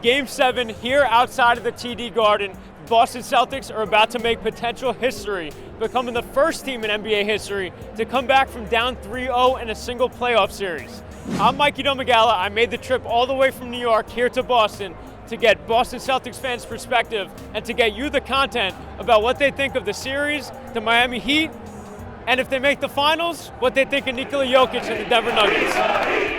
Game 7 here outside of the TD Garden. Boston Celtics are about to make potential history, becoming the first team in NBA history to come back from down 3-0 in a single playoff series. I'm Mikey Domagala. I made the trip all the way from New York here to Boston to get Boston Celtics fans' perspective and to get you the content about what they think of the series, the Miami Heat, and if they make the finals, what they think of Nikola Jokic and the Denver Nuggets.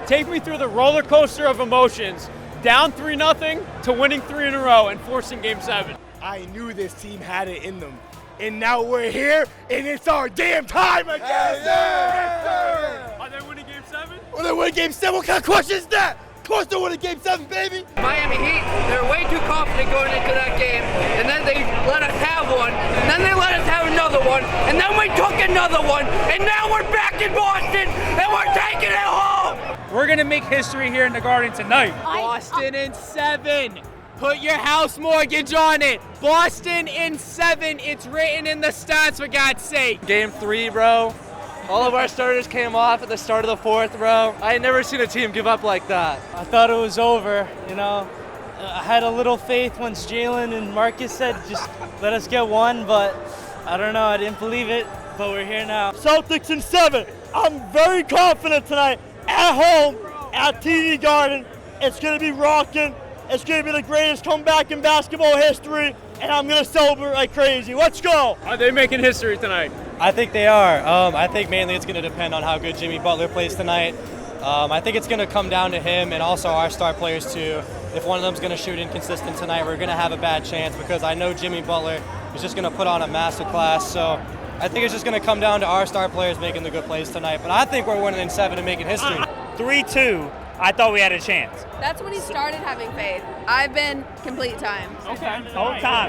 Take me through the roller coaster of emotions, down 3-0 to winning 3 in a row and forcing Game 7. I knew this team had it in them. And now we're here, and it's our damn time again, sir! Are they winning Game 7? Are they winning Game 7? What kind of question is that? Of course they're winning Game 7, baby! Miami Heat, they're way too confident going into that game, and then they let us have one, and then they let us have another one, and then we took another one, and now we're back in Boston, and we're taking it home! We're going to make history here in the Garden tonight. Boston in 7. Put your house mortgage on it. Boston in 7. It's written in the stats, for God's sake. Game 3, bro. All of our starters came off at the start of the 4th, bro. I ain't never seen a team give up like that. I thought it was over, you know. I had a little faith once Jalen and Marcus said, just let us get one, but I don't know, I didn't believe it, but we're here now. Celtics in 7. I'm very confident tonight. At home, at TD Garden, it's going to be rocking. It's going to be the greatest comeback in basketball history, and I'm going to celebrate like crazy. Let's go. Are they making history tonight? I think they are. I think mainly it's going to depend on how good Jimmy Butler plays tonight. I think it's going to come down to him and also our star players too. If one of them's going to shoot inconsistent tonight, we're going to have a bad chance because I know Jimmy Butler is just going to put on a master class. So I think it's just going to come down to our star players making the good plays tonight. But I think we're winning in 7 and making history. 3-2. I thought we had a chance. That's when he started having faith. I've been complete time. Okay.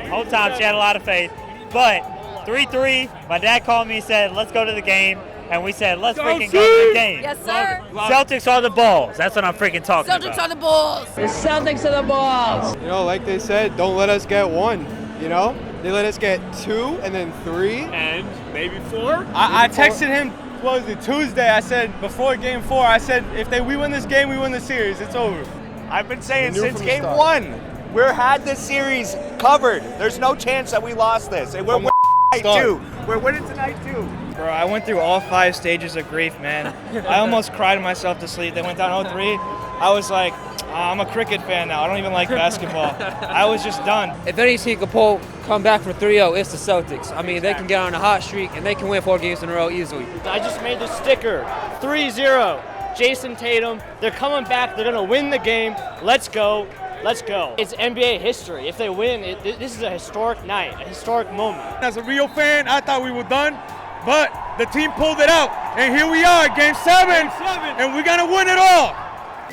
Whole time she had a lot of faith. But 3-3, my dad called me and said, let's go to the game. And we said, let's freaking go to the game. Yes, sir. Celtics are the balls. That's what I'm freaking talking about. Celtics are the Bulls. The Celtics are the balls. You know, like they said, don't let us get 1, you know? They let us get 2 and then 3. And maybe 4? I texted him, what was it, Tuesday. I said, before Game 4, I said, if we win this game, we win the series. It's over. I've been saying since Game 1, we had this series covered. There's no chance that we lost this. And we're winning tonight, too. We're winning tonight, too. Bro, I went through all 5 stages of grief, man. I almost cried myself to sleep. They went down 0-3. I was like, I'm a cricket fan now. I don't even like basketball. I was just done. If any team can come back from 3-0, it's the Celtics. I mean, they can get on a hot streak, and they can win 4 games in a row easily. I just made the sticker. 3-0. Jason Tatum. They're coming back. They're going to win the game. Let's go. Let's go. It's NBA history. If they win, this is a historic night, a historic moment. As a real fan, I thought we were done, but the team pulled it out. And here we are, Game 7. And we're going to win it all.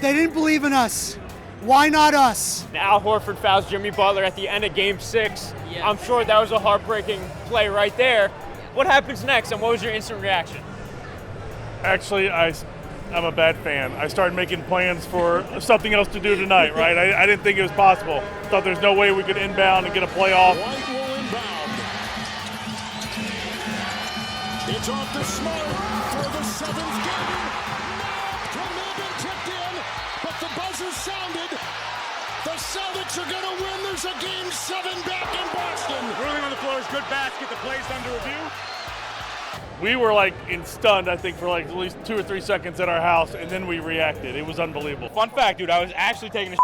They didn't believe in us. Why not us? Al Horford fouls Jimmy Butler at the end of Game 6. Yes. I'm sure that was a heartbreaking play right there. What happens next, and what was your instant reaction? Actually, I'm a bad fan. I started making plans for something else to do tonight, right? I didn't think it was possible. Thought there's no way we could inbound and get a playoff. White will inbound. It's off to Smart for the 7th game. Could have been tipped in, but the buzzer sounded. The Celtics are going to win. There's a Game 7 back in Boston. Ruling on the floor is good basket. The play's under review. We were stunned, I think, for at least 2 or 3 seconds at our house, and then we reacted. It was unbelievable. Fun fact, dude, I was actually taking a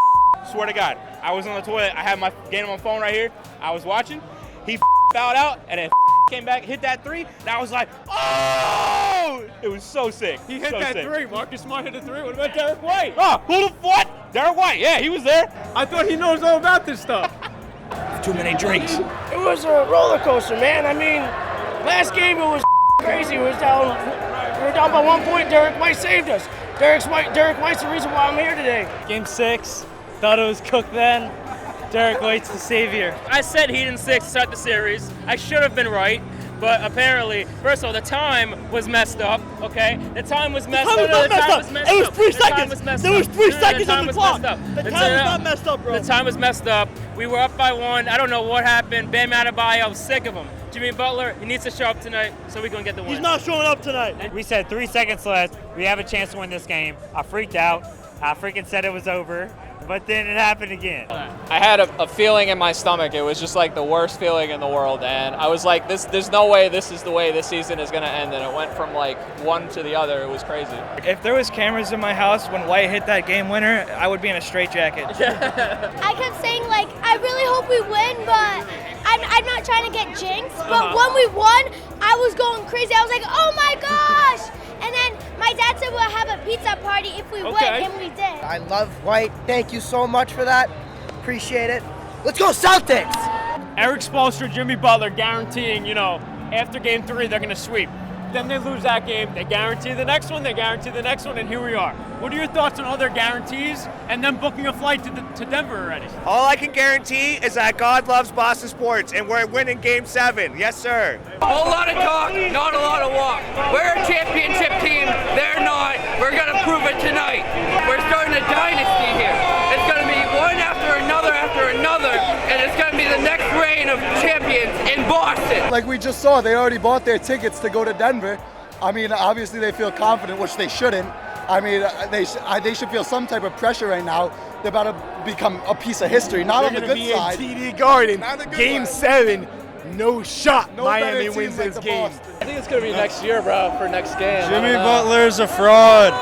swear to God. I was on the toilet. I had my game on my phone right here. I was watching. He fouled out, and then came back, hit that 3, and I was like, oh! It was so sick. He hit that 3. Marcus Smart hit a 3. What about Derek White? Oh, what? Derek White, yeah, he was there. I thought he knows all about this stuff. Too many drinks. It was a roller coaster, man. I mean, last game it was crazy. We were down by 1 point. Derek White saved us. Derek White's the reason why I'm here today. Game 6, thought it was cooked then. Derek White's the savior. I said Heat in 6 to start the series. I should have been right. But apparently, first of all, the time was messed up, okay? The time was messed up. The time was messed up. It was 3 seconds. There was 3 seconds on the clock. The time was not messed up, bro. The time was messed up. We were up by 1. I don't know what happened. Bam Adebayo, I was sick of him. Jimmy Butler, he needs to show up tonight so we can get the win. He's not showing up tonight. We said 3 seconds left. We have a chance to win this game. I freaked out. I freaking said it was over, but then it happened again. I had a feeling in my stomach. It was just like the worst feeling in the world, and I was like, there's no way this is the way this season is going to end, and it went from like one to the other. It was crazy. If there was cameras in my house when White hit that game winner, I would be in a straitjacket. I kept saying, like, I really hope we win, but I'm not trying to get jinxed. But when we won, I was going crazy. I was like, oh my gosh! And then my dad said we'll have a pizza party if we win, and we did. I love White. Thank you so much for that. Appreciate it. Let's go Celtics! Eric Spoelstra, Jimmy Butler guaranteeing, after game 3, they're going to sweep. Then they lose that game, they guarantee the next one, and here we are. What are your thoughts on other guarantees and then booking a flight to Denver already? All I can guarantee is that God loves Boston sports, and we're winning Game 7. Yes, sir. A whole lot of talk, not a lot of walk. We're a championship team. They're not. We're going to prove it tonight. We're starting a dynasty here. It's going to be one after another, and it's going to be the next reign of champions in Boston. Like we just saw, they already bought their tickets to go to Denver. I mean, obviously they feel confident, which they shouldn't. I mean, they should feel some type of pressure right now. They're about to become a piece of history, not on the good side. TD Garden, Game 7, no shot. Miami wins this game. I think it's going to be next year, bro, for next game. Jimmy Butler's a fraud.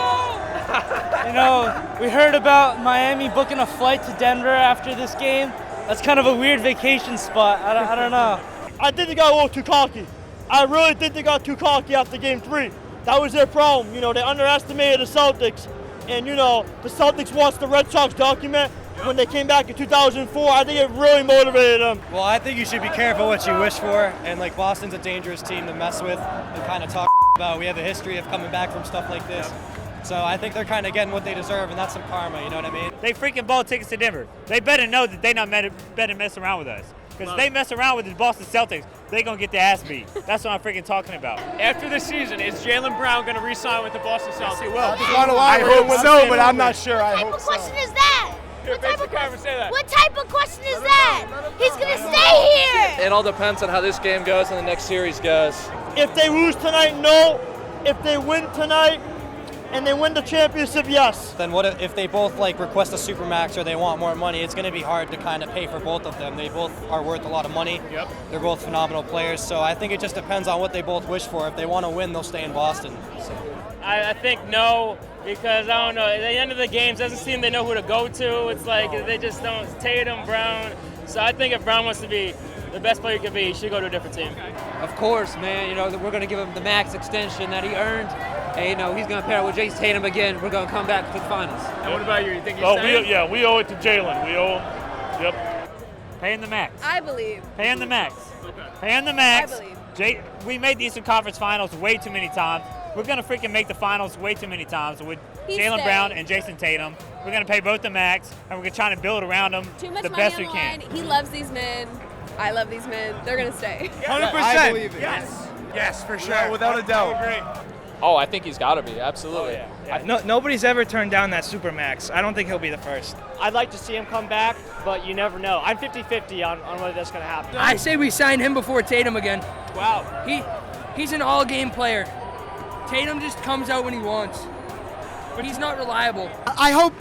We heard about Miami booking a flight to Denver after this game. That's kind of a weird vacation spot. I don't know. I think they got a little too cocky. I really think they got too cocky after game 3. That was their problem. They underestimated the Celtics. And, the Celtics watched the Red Sox document when they came back in 2004. I think it really motivated them. Well, I think you should be careful what you wish for. And, Boston's a dangerous team to mess with and kind of talk about. We have a history of coming back from stuff like this. So I think they're kind of getting what they deserve, and that's some karma, you know what I mean? They freaking bought tickets to Denver. They better know that they not better mess around with us. Because if they mess around with the Boston Celtics, they going to get their ass beat. That's what I'm freaking talking about. After this season, is Jaylen Brown going to re-sign with the Boston Celtics? He will. I hope so, but I'm not sure. I hope so. What type of question is that? What type of question is that? He's going to stay here. It all depends on how this game goes and the next series goes. If they lose tonight, no. If they win tonight, and they win the championship, yes. Then what if they both request a supermax or they want more money? It's going to be hard to kind of pay for both of them. They both are worth a lot of money. Yep. They're both phenomenal players, so I think it just depends on what they both wish for. If they want to win, they'll stay in Boston. So. I think no, because I don't know. At the end of the games, doesn't seem they know who to go to. It's like they just don't. Tatum, Brown. So I think if Brown wants to be the best player he could be, he should go to a different team. Of course, man. We're going to give him the max extension that he earned. And, he's going to pair with Jason Tatum again. We're going to come back to the finals. And what about you? You think he's staying? We owe it to Jaylen. We owe him. Yep. Paying the max. I believe. Paying the max. Okay. Paying the max. I believe. We made the Eastern Conference Finals way too many times. We're going to freaking make the finals way too many times with Jaylen Brown and Jason Tatum. We're going to pay both the max, and we're going to try to build around them the best we can. He loves these men. I love these men. They're going to stay. 100%. I believe it. Yes, for sure. Without a doubt. I agree. Oh, I think he's got to be, absolutely. Oh, yeah. Nobody's ever turned down that supermax. I don't think he'll be the first. I'd like to see him come back, but you never know. I'm 50-50 on whether that's going to happen. I say we sign him before Tatum again. Wow. He's an all-game player. Tatum just comes out when he wants. But he's not reliable. I hope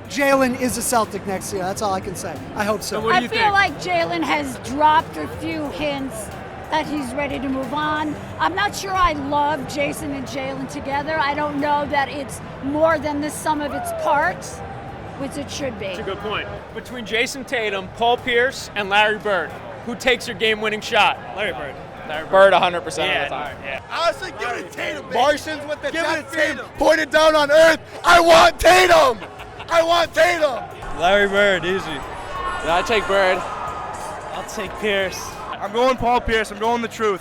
Jaylen is a Celtic next year. That's all I can say. I hope so. I feel like Jaylen has dropped a few hints that he's ready to move on. I'm not sure I love Jason and Jaylen together. I don't know that it's more than the sum of its parts, which it should be. That's a good point. Between Jason Tatum, Paul Pierce, and Larry Bird, who takes your game-winning shot? Larry Bird. Bird 100% of the time. Yeah. Honestly, give it to Tatum, baby. Martians with the Give it to Tatum. pointed down on Earth. I want Tatum. I want Tatum. Larry Bird, easy. Yeah, I take Bird. I'll take Pierce. I'm going Paul Pierce. I'm going the truth.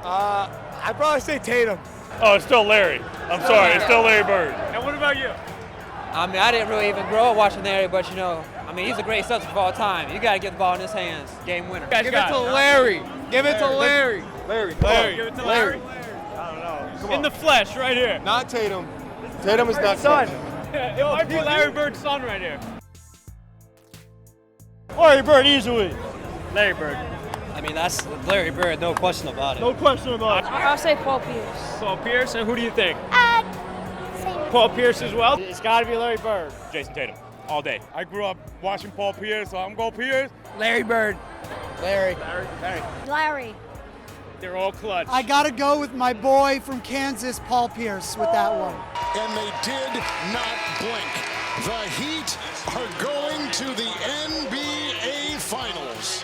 I'd probably say Tatum. Oh, it's still Larry. I'm sorry, it's still Larry Bird. And what about you? I didn't really even grow up watching Larry, but he's a great Celtic of all time. You got to get the ball in his hands. Game winner. Give it to Larry. Give it to Larry. Larry. Give it to Larry. I don't know. Come In on. the flesh, right here. Not Tatum. Tatum is not son. It might be Larry Bird's son right here. Larry Bird easily. Larry Bird. I mean, that's Larry Bird, no question about it. No question about it. I'll say Paul Pierce. Paul Pierce, and who do you think? Same. Paul Pierce as well? It's got to be Larry Bird. Jason Tatum, all day. I grew up watching Paul Pierce, so I'm going Pierce. Larry Bird. Larry. Larry. They're all clutch. I got to go with my boy from Kansas, Paul Pierce, with that one. And they did not blink. The Heat are going to the NBA Finals.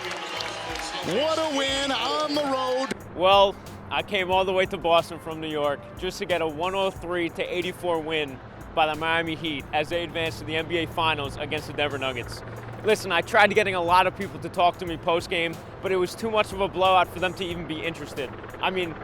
What a win on the road. Well, I came all the way to Boston from New York just to get a 103-84 win by the Miami Heat as they advance to the NBA Finals against the Denver Nuggets. Listen, I tried getting a lot of people to talk to me post-game, but it was too much of a blowout for them to even be interested. I mean,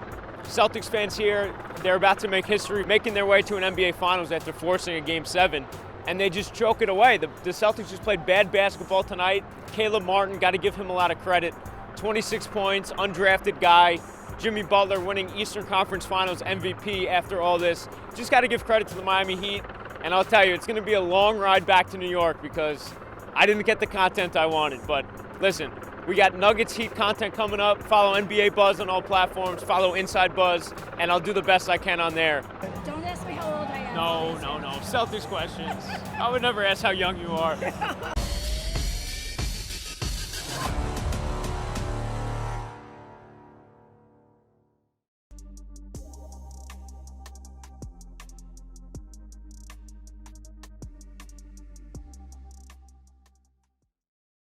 Celtics fans here, they're about to make history, making their way to an NBA Finals after forcing a Game 7, and they just choke it away. The Celtics just played bad basketball tonight. Caleb Martin, got to give him a lot of credit. 26 points, undrafted guy. Jimmy Butler winning Eastern Conference Finals MVP after all this. Just got to give credit to the Miami Heat, and I'll tell you, it's going to be a long ride back to New York because I didn't get the content I wanted. But listen, we got Nuggets Heat content coming up. Follow NBA Buzz on all platforms. Follow Inside Buzz, and I'll do the best I can on there. Don't ask me how old I am. No. Celtics questions. I would never ask how young you are.